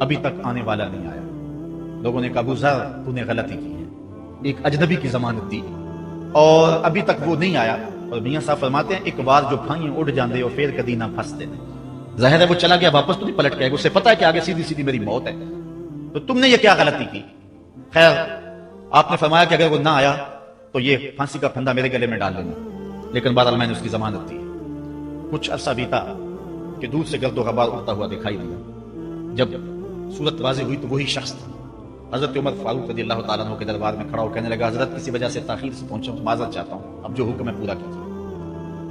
ابھی تک آنے والا نہیں آیا۔ لوگوں نے کہا ابو ذر تو نے غلطی کی ہے، ایک اجنبی کی ضمانت دی اور ابھی تک وہ نہیں آیا۔ اور میاں صاحب فرماتے ہیں ایک بار جو پھائیں اڑ جاندے اور پھر کدی نہ پھنستے نہیں۔ ظاہر ہے وہ چلا گیا، واپس تو نہیں پلٹ کے آئے گا، اسے پتا ہے کہ آگے سیدھی سیدھی میری موت ہے، تو تم نے یہ کیا غلطی کی؟ خیر آپ نے فرمایا کہ اگر وہ نہ آیا تو یہ پھانسی کا پھندا میرے گلے میں ڈال لینا، لیکن بہرحال میں نے اس کی ضمانت دی۔ کچھ عرصہ بیتا کہ دور سے گرد و غبار اڑتا ہوا دکھائی دیا۔ جب صورت واضح ہوئی تو وہی شخص تھا۔ حضرت عمر فاروق رضی اللہ تعالیٰ عنہ کے دربار میں کھڑا ہو کہنے لگا حضرت کسی وجہ سے تاخیر سے پہنچا ہوں، معذرت چاہتا ہوں، اب جو حکم ہے پورا کیجیے۔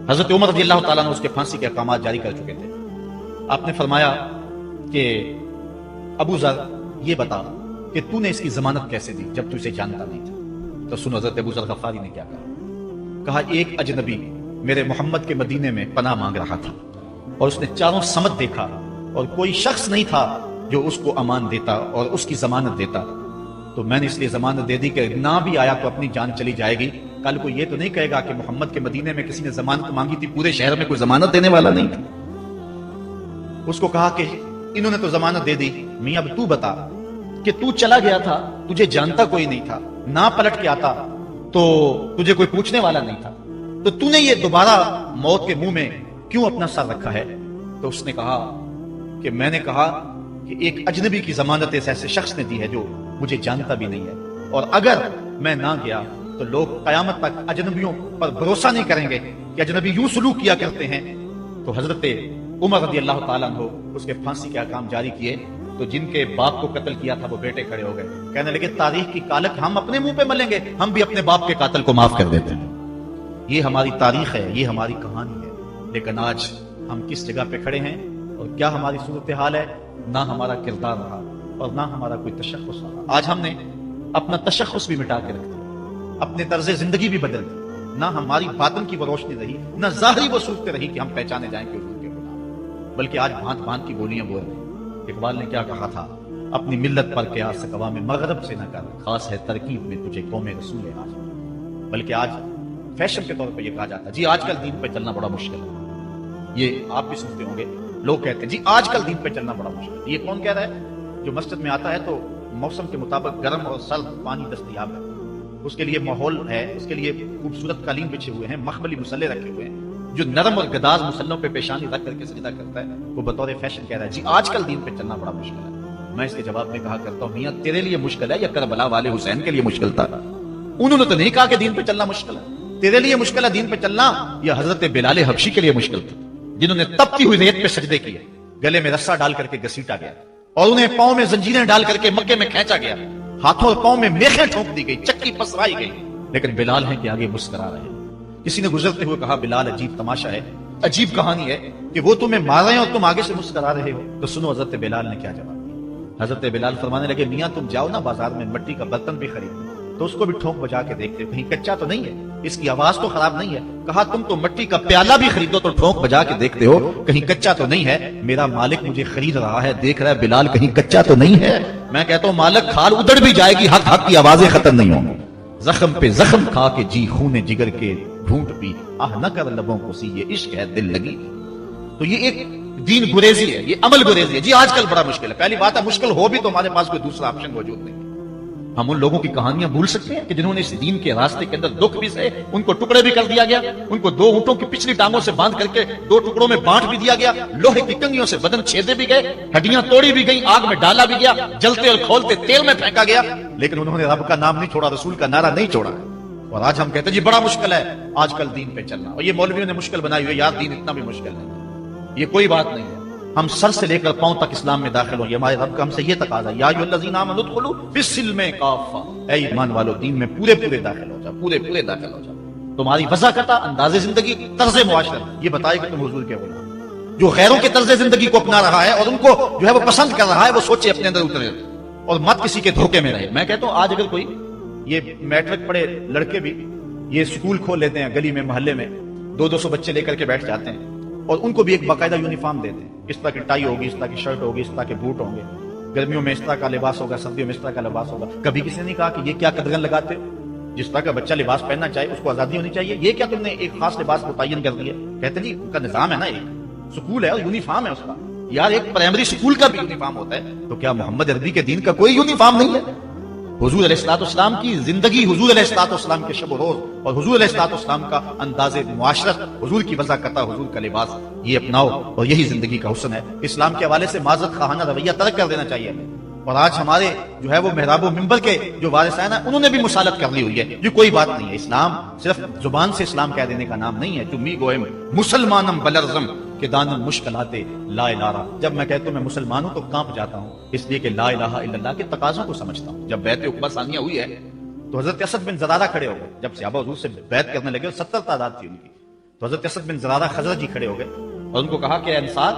حضرت عمر رضی اللہ تعالیٰ عنہ اس کے پھانسی کے احکامات جاری کر چکے تھے۔ آپ نے فرمایا کہ ابو ذر یہ بتا کہ تو نے اس کی ضمانت کیسے دی جب تو اسے جانتا نہیں تھا؟ تو سنو حضرت ابو ذر غفاری نے کیا کہا ایک اجنبی میرے محمد کے مدینے میں پناہ مانگ رہا تھا اور اس نے چاروں سمت دیکھا اور کوئی شخص نہیں تھا جو اس کو امان دیتا اور اس کی ضمانت دیتا، تو میں نے اس لیے ضمانت دے دی کہ نہ بھی آیا تو اپنی جان چلی جائے گی، کل کو یہ تو نہیں کہے گا کہ محمد کے مدینے میں کسی نے ضمانت مانگی تھی، پورے شہر میں کوئی ضمانت دینے والا نہیں تھا۔ اس کو کہا کہ انہوں نے تو ضمانت دے دی، میاں اب تو بتا کہ تو چلا گیا تھا، تجھے جانتا کوئی نہیں تھا، نہ پلٹ کے آتا تو تجھے کوئی پوچھنے والا نہیں تھا، تو تو نے یہ دوبارہ موت کے منہ میں کیوں اپنا سر رکھا ہے؟ تو اس نے کہا کہ میں نے کہا کہ ایک اجنبی کی ضمانت ایسے شخص نے دی ہے جو مجھے جانتا بھی نہیں ہے، اور اگر میں نہ گیا تو لوگ قیامت تک اجنبیوں پر بھروسہ نہیں کریں گے کہ اجنبی یوں سلوک کیا کرتے ہیں۔ تو حضرت عمر رضی اللہ تعالیٰ عنہ اس کے پھانسی کے احکام جاری کیے، تو جن کے باپ کو قتل کیا تھا وہ بیٹے کھڑے ہو گئے، کہنے لگے تاریخ کی کالک ہم اپنے منہ پہ ملیں گے، ہم بھی اپنے باپ کے قاتل کو معاف کر دیتے ہیں۔ یہ ہماری تاریخ ہے، یہ ہماری کہانی ہے، لیکن آج ہم کس جگہ پہ کھڑے ہیں اور کیا ہماری صورتحال ہے؟ نہ ہمارا کردار رہا اور نہ ہمارا کوئی تشخص رہا۔ آج ہم نے اپنا تشخص بھی مٹا کے رکھ دیا، اپنے طرز زندگی بھی بدل دی، نہ ہماری باطن کی وہ روشنی رہی، نہ ظاہری وہ صورت رہی کہ ہم پہچانے جائیں کہ حضور کے غلام، بلکہ آج بھانت بھانت کی بولیاں بول رہے ہیں۔ اقبال نے کیا کہا تھا؟ اپنی ملت پر قیاس اقوام مغرب سے نہ کر، خاص ہے ترکیب میں تجھے قوم رسول آج۔ بلکہ آج فیشن کے طور پہ یہ کہا جاتا ہے جی آج کل دین پہ چلنا بڑا مشکل ہے، یہ آپ بھی سنتے ہوں گے، لوگ کہتے ہیں جی آج کل دین پہ چلنا بڑا مشکل ہے۔ یہ کون کہہ رہا ہے؟ جو مسجد میں آتا ہے تو موسم کے مطابق گرم اور سرد پانی دستیاب ہے، اس کے لیے ماحول ہے، اس کے لیے خوبصورت قالین بچھے ہوئے ہیں، مخملی مسلے رکھے ہوئے ہیں، جو نرم اور گداز مسلوں پہ پیشانی رکھ کر کے سجدہ کرتا ہے وہ بطور فیشن کہہ رہا ہے جی آج کل دین پہ چلنا بڑا مشکل ہے۔ میں اس کے جواب میں کہا کرتا ہوں میاں تیرے لیے مشکل ہے یا کربلا والے حسین کے لیے مشکل تھا؟ انہوں نے تو نہیں کہا کہ دین پہ چلنا مشکل ہے، تیرے لیے مشکل ہے دین پہ چلنا یا حضرت بلال حبشی کے لیے مشکل تھا، جنہوں نے تپتی ہوئی ریت پہ سجدے کیے، گلے میں رسا ڈال کر کے گھسیٹا گیا اور انہیں پاؤں میں زنجیریں ڈال کر کے مکے میں کھینچا گیا، ہاتھوں اور پاؤں میں میخیں ٹھونک دی گئی، چکی پسرائی گئی، لیکن بلال ہیں کہ آگے مسکرا رہے ہیں۔ کسی نے گزرتے ہوئے کہا بلال عجیب تماشا ہے، عجیب کہانی ہے کہ وہ تمہیں مار رہے ہیں اور تم آگے سے مسکرا رہے ہو۔ تو سنو حضرت بلال نے کیا جواب دیا۔ حضرت بلال فرمانے لگے میاں تم جاؤ نا بازار میں مٹی کا برتن بھی خریدو تو اس کو بھی ٹھونک بجا کے دیکھتے ہو کہیں کچا تو نہیں ہے، اس کی آواز تو خراب نہیں ہے۔ کہا تم تو مٹی کا پیالہ بھی خریدو تو ٹھونک بجا کے دیکھتے ہو کہیں کچا تو نہیں ہے، میرا مالک مجھے خرید رہا ہے، دیکھ رہا ہے بلال کہیں کچا تو نہیں ہے۔ میں کہتا ہوں مالک کھال ادڑ بھی جائے گی، حق حق کی آوازیں ختم نہیں ہوں گی، زخم پہ زخم کھا کے جی خون جگر کے ڈھونٹ پی، آہ نہ کر لبوں کو سی یہ عشق ہے دل لگی۔ تو یہ ایک دین گریزی ہے، یہ عمل گریزی ہے جی آج کل بڑا مشکل ہے۔ پہلی بات ہے مشکل ہو بھی تو ہمارے پاس کوئی دوسرا آپشن موجود نہیں۔ ہم ان لوگوں کی کہانیاں بھول سکتے ہیں کہ جنہوں نے اس دین کے راستے کے اندر دکھ بھی سہے، ان کو ٹکڑے بھی کر دیا گیا، ان کو 2 اونٹوں کی پچھلی ٹانگوں سے باندھ کر کے 2 ٹکڑوں میں بانٹ بھی دیا گیا، لوہے کی کنگھیوں سے بدن چھیدے بھی گئے، ہڈیاں توڑی بھی گئیں، آگ میں ڈالا بھی گیا، جلتے اور کھولتے تیل میں پھینکا گیا، لیکن انہوں نے رب کا نام نہیں چھوڑا، رسول کا نعرہ نہیں چھوڑا۔ اور آج ہم کہتے ہیں جی بڑا مشکل ہے آج کل دین پہ چلنا، اور یہ مولویوں نے مشکل بنائی ہوئی، یار دین اتنا بھی مشکل نہیں، یہ کوئی بات نہیں ہے۔ ہم سر سے لے کر پاؤں تک اسلام میں داخل ہوں، یہ ہمارے رب کا ہم سے یہ تقاضا ہے، یا ایھا الذین آمنوا ادخلوا فی السلم کافہ، اے ایمان والو دین میں پورے داخل ہو جاؤ، پورے داخل ہو جاؤ۔ تمہاری وضاحت انداز زندگی طرز معاشرت یہ بتائے کہ تم حضور کے غلام، جو غیروں کے طرز زندگی کو اپنا رہا ہے اور ان کو جو ہے وہ پسند کر رہا ہے، وہ سوچے اپنے اندر اترے اور مت کسی کے دھوکے میں رہے۔ میں کہتا ہوں آج اگر کوئی یہ میٹرک پڑھے لڑکے بھی یہ سکول کھول لیتے ہیں گلی میں محلے میں، 200 بچے لے کر کے بیٹھ جاتے ہیں اور ان کو بھی ایک باقاعدہ یونیفارم دیتے ہیں، اس طرح کی ٹائی ہوگی، اس طرح کی شرٹ ہوگی، اس طرح کے بوٹ ہوں گے، گرمیوں میں اس طرح کا لباس ہوگا، سردیوں میں اس طرح کا لباس ہوگا۔ کبھی کسی نے نہیں کہا کہ یہ کیا قدغن لگاتے ہو، جس طرح کا بچہ لباس پہننا چاہے اس کو آزادی ہونی چاہیے، یہ کیا تم نے ایک خاص لباس متعین کر دیا؟ کہتے ہیں جی ان کا نظام ہے نا، ایک سکول ہے اور یونیفارم ہے اس کا، یار ایک پرائمری سکول کا بھی یونیفارم ہوتا ہے، تو کیا محمد عربی کے دین کا کوئی یونیفارم نہیں ہے؟ حضور علیہ الصلوۃ والسلام کی زندگی، حضور علیہ الصلوۃ والسلام کے شب و روز اور حضور علیہ الصلوۃ والسلام کا انداز معاشرت، حضور کی وضاحت، حضور کا لباس، یہ اپناؤ اور یہی زندگی کا حسن ہے۔ اسلام کے حوالے سے معذرت خواہانہ رویہ ترک کر دینا چاہیے۔ اور آج ہمارے جو ہے وہ محراب و منبر کے جو وارثین ہیں انہوں نے بھی مصالحت کر لی ہوئی ہے، یہ کوئی بات نہیں ہے۔ اسلام صرف زبان سے اسلام کہہ دینے کا نام نہیں ہے۔ جو می گوئم مسلمانم بلرزم کہ دانم مشکلات لا الہ، جب میں کہتا ہوں میں مسلمان ہوں تو کانپ جاتا ہوں، اس لیے کہ لا الہ الا اللہ کے تقاضوں کو سمجھتا ہوں۔ جب بیعت عقبہ ثانیہ ہوئی ہے تو حضرت اسد بن زرارہ کھڑے ہو گئے، جب صحابہ حضور سے بیعت کرنے لگے اور 70 تعداد تھی ان کی، تو حضرت اسد بن زرارہ خزرجی کھڑے ہو گئے اور ان کو کہا کہ اے انصار،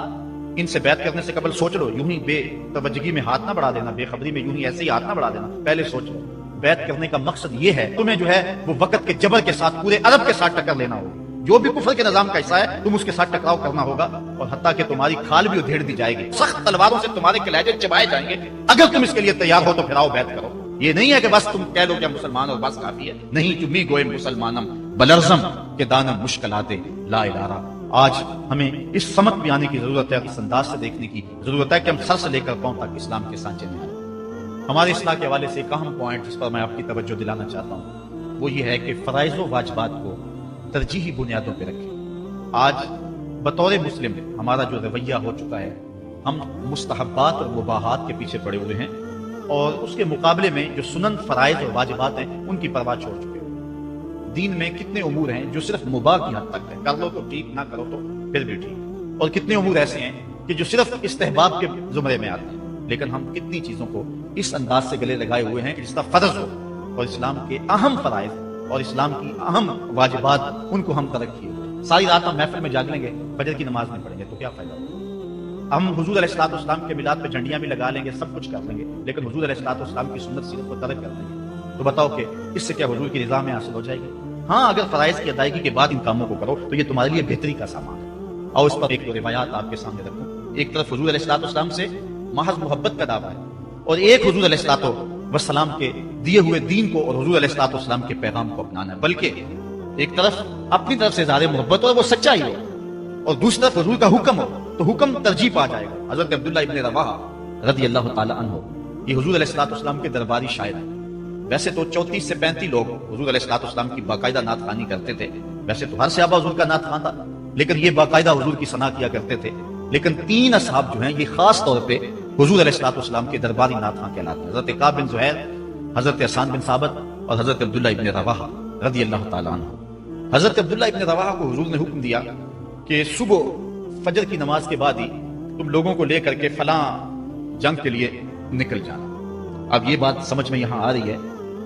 ان سے بیعت کرنے سے قبل سوچ لو، یوں ہی بے توجہی میں ہاتھ نہ بڑھا دینا، بے خبری میں یوں ہی ایسے ہی ہاتھ نہ بڑھا دینا، پہلے سوچ لو۔ بیعت کرنے کا مقصد یہ ہے تمہیں جو ہے وہ وقت کے جبر کے ساتھ پورے عرب کے ساتھ ٹکر لینا ہوگا، جو بھی کفر کے نظام کا حصہ ہے تم اس کے ساتھ ٹکراؤ کرنا ہوگا، اور حتیٰ کہ تمہاری کھال بھی ادھیڑ دی جائے گی، سخت تلواروں سے تمہارے کلیجے چبائے جائیں گے، اگر تم اس کے لیے تیار ہو تو پھر آؤ بیعت کرو۔ یہ نہیں ہے کہ بس تم کہہ دو کہ مسلمان اور بس کافی ہے، نہیں، جو می گوئے مسلمانم بلرزم کہ دانم مشکلات لا الہ۔ آج ہمیں اس سمت میں آنے کی ضرورت ہے، اس انداز سے دیکھنے کی ضرورت ہے کہ ہم سر سے لے کر پاؤں تک اسلام کے سانچے میں آئیں۔ ہمارے اصلاح کے حوالے سے ایک اہم پوائنٹ جس پر میں آپ کی توجہ دلانا چاہتا ہوں وہ یہ ہے کہ فرائض و واجبات کو ترجیحی بنیادوں پہ رکھیں۔ آج بطور مسلم ہمارا جو رویہ ہو چکا ہے، ہم مستحبات اور مباحات کے پیچھے پڑے ہوئے ہیں، اور اس کے مقابلے میں جو سنن، فرائض اور واجبات ہیں ان کی پرواہ چھوڑ چکے ہیں۔ دین میں کتنے امور ہیں جو صرف مباح کی حد تک ہے، کر لو تو ٹھیک، نہ کرو تو پھر بھی ٹھیک، اور کتنے امور ایسے ہیں کہ جو صرف استحباب کے زمرے میں آتے ہیں، لیکن ہم کتنی چیزوں کو اس انداز سے گلے لگائے ہوئے ہیں کہ جس کا فرض ہو اور اسلام کے اہم فرائض اور اسلام کی اہم واجبات ان کو ہم ترک کیے ہوئے ہیں۔ ساری رات ہم محفل میں جاگ لیں گے، فجر کی نماز نہیں پڑھیں گے تو کیا فائدہ ہوگا؟ ہم حضور علیہ الصلوۃ والسلام کے میلاد پہ جھنڈیاں بھی لگا لیں گے، سب کچھ کر لیں گے، لیکن حضور علیہ الصلوۃ والسلام کی سنت سیرت کو ترک کر دیں گے، تو بتاؤ کہ اس سے کیا حضور کی رضا میں حاصل ہو جائے گی؟ ہاں، اگر فرائض کی ادائیگی کے بعد ان کاموں کو کرو تو یہ تمہارے لیے بہتری کا سامان ہے۔ اور اس پر ایک دو روایات آپ کے سامنے رکھوں۔ ایک طرف حضور علیہ الصلوۃ والسلام سے محض محبت کا دعویٰ ہے، اور ایک حضور علیہ الصلوۃ والسلام کے دیے ہوئے دین کو اور حضور علیہ الصلوۃ والسلام کے پیغام کو اپنانا ہے، بلکہ ایک طرف اپنی طرف سے اظہار محبت ہو اور وہ سچائی ہو، اور دوسری طرف حضور کا حکم ہو تو حکم ترجیح پا جائے گا۔ حضرت عبداللہ ابن رواحہ رضی اللہ تعالی عنہ یہ حضور علیہ الصلوۃ والسلام کے درباری شاعر ہیں۔ ویسے تو 34 سے 35 لوگ حضور علیہ الصلوۃ والسلام کی باقاعدہ نعت خوانی کرتے تھے، ویسے تو ہر صحابہ حضور کا نعت خوان تھا، لیکن یہ باقاعدہ حضور کی ثنا کیا کرتے تھے۔ لیکن 3 اصحاب جو ہیں یہ خاص طور پہ حضور علیہ الصلوۃ والسلام کے درباری نعت خوان کہلاتے ہیں، حضرت کعب بن زہیر، حضرت حسان بن ثابت اور حضرت عبداللہ ابن رواحہ رضی اللہ تعالی عنہ۔ حضرت عبداللہ ابن رواحہ کو حضور نے حکم دیا کہ صبح فجر کی نماز کے بعد ہی تم لوگوں کو لے کر کے فلاں جنگ کے لیے نکل جانا۔ اب یہ بات سمجھ میں یہاں آ رہی ہے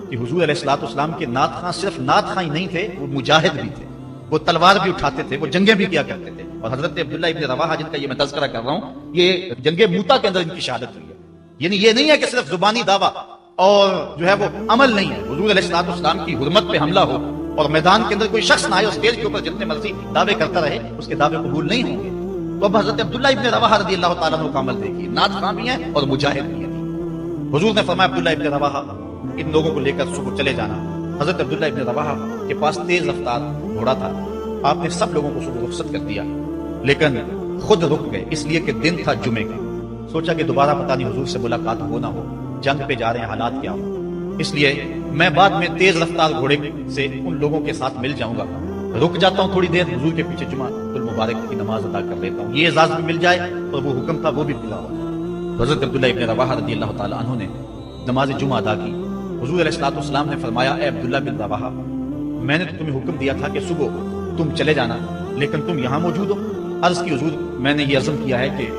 کہ حضور علیہ الصلوۃ والسلام کے نعت خواں صرف نعت خواں ہی نہیں تھے، وہ مجاہد بھی تھے، وہ تلوار بھی اٹھاتے تھے، وہ جنگیں بھی کیا کرتے تھے۔ اور حضرت عبداللہ ابن رواحہ جن کا یہ میں تذکرہ کر رہا ہوں، یہ جنگ موتا کے اندر ان کی شہادت ہوئی ہے۔ یعنی یہ نہیں ہے کہ صرف زبانی دعویٰ اور جو ہے وہ عمل نہیں ہے، حضور علیہ الصلوۃ والسلام کی حرمت پہ حملہ ہو اور میدان کے اندر کوئی شخص نہ آئے اور اسٹیج کے اوپر جتنے مرضی دعوے کرتا رہے، اس کے دعوے قبول نہیں ہوں گے۔ تو اب حضرت عبداللہ ابن رواحہ رضی اللہ تعالیٰ عنہ کا عمل دیکھیے، نعت خواں بھی ہیں اور مجاہد بھی ہیں۔ حضور نے فرمایا عبداللہ ابن رواحہ ان لوگوں کو لے کر صبح چلے جانا۔ حضرت عبداللہ ابن رواحہ کے پاس تیز رفتار گھوڑا تھا، آپ نے سب لوگوں کو صبح رخصت کر دیا، لیکن خود رک گئے اس لیے کہ دن تھا جمعے کا۔ سوچا کہ دوبارہ پتہ نہیں حضور سے ملاقات ہو نہ ہو، جنگ پہ جا رہے ہیں، حالات کیا ہو، اس لیے میں بعد میں تیز رفتار گھوڑے سے ان لوگوں کے ساتھ مل جاؤں گا، رک جاتا ہوں تھوڑی دیر، حضور کے پیچھے جمعہ المبارک کی نماز ادا کر لیتا ہوں، یہ اعزاز بھی مل جائے اور وہ حکم تھا وہ بھی پورا ہو۔ حضرت عبداللہ ابن رواحہ رضی اللہ تعالی عنہ نے نماز جمعہ ادا کی۔ حضور علیہ الصلوۃ والسلام نے فرمایا، اے عبداللہ بن رواحہ، میں نے تمہیں حکم دیا تھا کہ صبح تم چلے جانا، لیکن تم یہاں موجود ہو۔ عرض کی حضور، میں نے یہ عزم کیا ہے کہ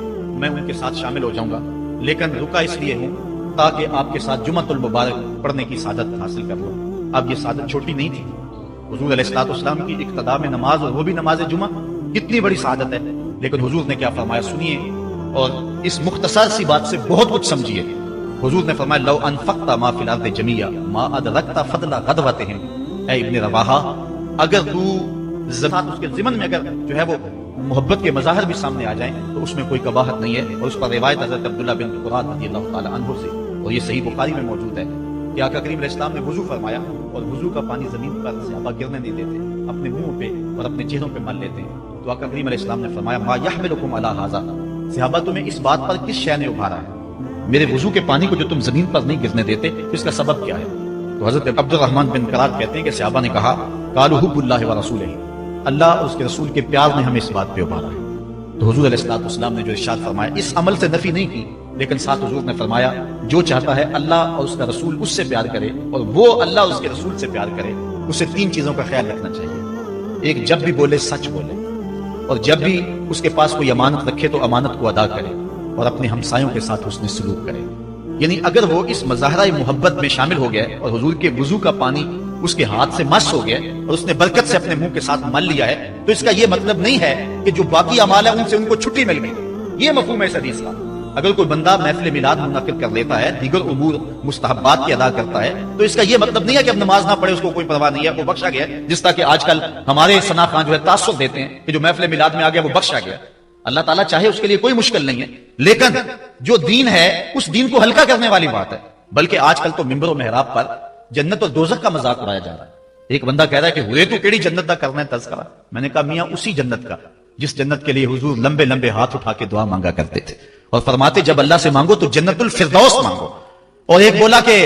میں ان کے ساتھ شامل ہو جاؤں گا، لیکن رکا اس لیے ہوں تاکہ آپ کے ساتھ جمعۃ المبارک پڑھنے کی سعادت حاصل کر لوں۔ اب یہ سعادت چھوٹی نہیں تھی، حضور علیہ الصلوۃ والسلام کی اقتداء میں نماز، اور وہ بھی نماز جمعہ، کتنی بڑی سعادت ہے۔ لیکن حضور نے کیا فرمایا سنیے، اور اس مختصر سی بات سے بہت کچھ سمجھیے۔ حضور نے فرمایا، لو انفقت ما فی الارض جميعا ما ادرکت فضل غدوتهم۔ اے ابن رواحہ، اگر تو زکات اس کے ضمن میں اگر جو ہے وہ محبت کے مظاہر بھی سامنے آ جائیں تو اس میں کوئی قباحت نہیں ہے۔ اور اس پر روایت حضرت عبداللہ بن قرات رضی اللہ تعالی عنہ سے، اور یہ صحیح بخاری میں موجود ہے کہ آقا کریم علیہ السلام نے وضو فرمایا اور وضو کا پانی زمین پر صحابہ گرنے نہیں دیتے، اپنے منہ پہ اور اپنے چہروں پہ مل لیتے ہیں۔ تو آقا کریم علیہ السلام نے فرمایا، ما یحملکم علی ھذا صحابہ تمہیں اس بات پر کس شے نے ابھارا ہے؟ میرے وضو کے پانی کو جو تم زمین پر نہیں گرنے دیتے اس کا سبب کیا ہے؟ تو حضرت عبد الرحمن بن قرار کہتے ہیں کہ صحابہ نے کہا قالوا حب اللہ ورسولہ، اللہ اور اس کے رسول کے پیار نے ہمیں اس بات پہ ابھارا ہے۔ تو حضور علیہ الصلوۃ والسلام نے جو ارشاد فرمایا اس عمل سے نفی نہیں کی، لیکن ساتھ حضور نے فرمایا جو چاہتا ہے اللہ اور اس کا رسول اس سے پیار کرے اور وہ اللہ اور اس کے رسول سے پیار کرے، اسے تین چیزوں کا خیال رکھنا چاہیے۔ ایک، جب بھی بولے سچ بولے، اور جب بھی اس کے پاس کوئی امانت رکھے تو امانت کو ادا کرے، اور اپنے ہمسایوں کے ساتھ حسن سلوک کرے۔ یعنی اگر وہ اس مظاہرہ محبت میں شامل ہو گیا اور حضور کے وضو کا پانی اس کے ہاتھ سے مس ہو گیا اور اس نے برکت سے اپنے منہ کے ساتھ مل لیا ہے، تو اس کا یہ مطلب نہیں ہے کہ جو باقی اعمال ہیں ان کو چھٹی مل گئی۔ یہ مفہوم ہے اس حدیث کا۔ اگر کوئی بندہ محفل میلاد منعقد کر لیتا ہے، دیگر امور مستحبات کی ادا کرتا ہے، تو اس کا یہ مطلب نہیں ہے کہ اب نماز نہ پڑھے، اس کو کوئی پرواہ نہیں ہے، وہ بخشا گیا ہے۔ جس طرح کہ آج کل ہمارے ثنا خان جو ہے تاثر دیتے ہیں کہ جو محفل میلاد میں آ گیا وہ بخشا گیا۔ اللہ تعالیٰ چاہے اس کے لیے کوئی مشکل نہیں ہے، لیکن جو دین ہے اس دین کو ہلکا کرنے والی بات ہے۔ بلکہ آج کل تو ممبر و محراب پر جنت اور دوزخ کا مذاق اڑایا جا رہا ہے۔ ایک بندہ کہہ رہا ہے کہ ہوئے تو کیڑی جنت دا کرنا ہے تذکرہ۔ میں نے کہا میاں اسی جنت کا جس جنت کے لیے حضور لمبے لمبے ہاتھ اٹھا کے دعا مانگا کرتے تھے اور فرماتے جب اللہ سے مانگو تو جنت الفردوس مانگو۔ اور ایک بولا کہ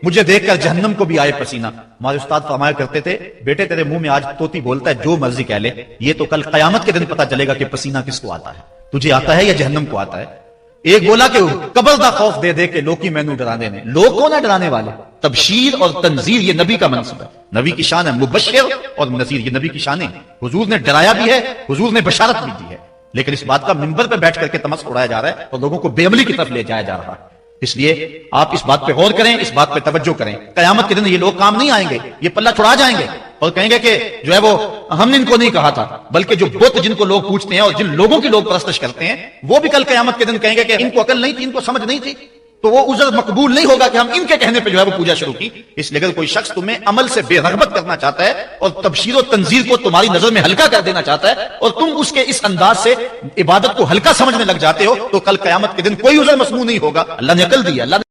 مجھے دیکھ کر جہنم کو بھی آئے پسینہ۔ ہمارے استاد فرمایا کرتے تھے بیٹے تیرے منہ میں آج طوطی بولتا ہے جو مرضی کہہ لے، یہ تو کل قیامت کے دن پتہ چلے گا کہ پسینہ کس کو آتا ہے، تجھے آتا ہے یا جہنم کو آتا ہے۔ ایک بولا کہ قبر دا خوف دے دے کہ لوکی مینوں ڈرانے نے، لوگ کون ہے ڈرانے والے؟ تبشیر اور تنذیر یہ نبی کا منصب ہے، نبی کی شان ہے، مبشر اور نذیر یہ نبی کی شان ہے۔ حضور نے ڈرایا بھی ہے، حضور نے بشارت بھی دی ہے، لیکن اس بات کا منبر پہ بیٹھ کر کے تمسخر اڑایا جا رہا ہے اور لوگوں کو بے عملی کی طرف لے جایا جا رہا ہے۔ اس لیے آپ اس بات پہ غور کریں، اس بات پہ توجہ کریں۔ قیامت کے دن یہ لوگ کام نہیں آئیں گے، یہ پلہ چھڑا جائیں گے اور کہیں گے کہ جو ہے وہ ہم نے ان کو نہیں کہا تھا، بلکہ جو بت جن کو لوگ پوچھتے ہیں اور جن لوگوں کی لوگ پرستش کرتے ہیں وہ بھی کل قیامت کے دن کہیں گے کہ ان کو عقل نہیں تھی، ان کو سمجھ نہیں تھی، تو وہ عذر مقبول نہیں ہوگا کہ ہم ان کے کہنے پہ جو ہے وہ پوجا شروع کی۔ اس لیے اگر کوئی شخص تمہیں عمل سے بے رغبت کرنا چاہتا ہے اور تبشیر و تنذیر کو تمہاری نظر میں ہلکا کر دینا چاہتا ہے اور تم اس کے اس انداز سے عبادت کو ہلکا سمجھنے لگ جاتے ہو، تو کل قیامت کے دن کوئی عذر مسموع نہیں ہوگا۔ اللہ نے عقل دی ہے، اللہ نے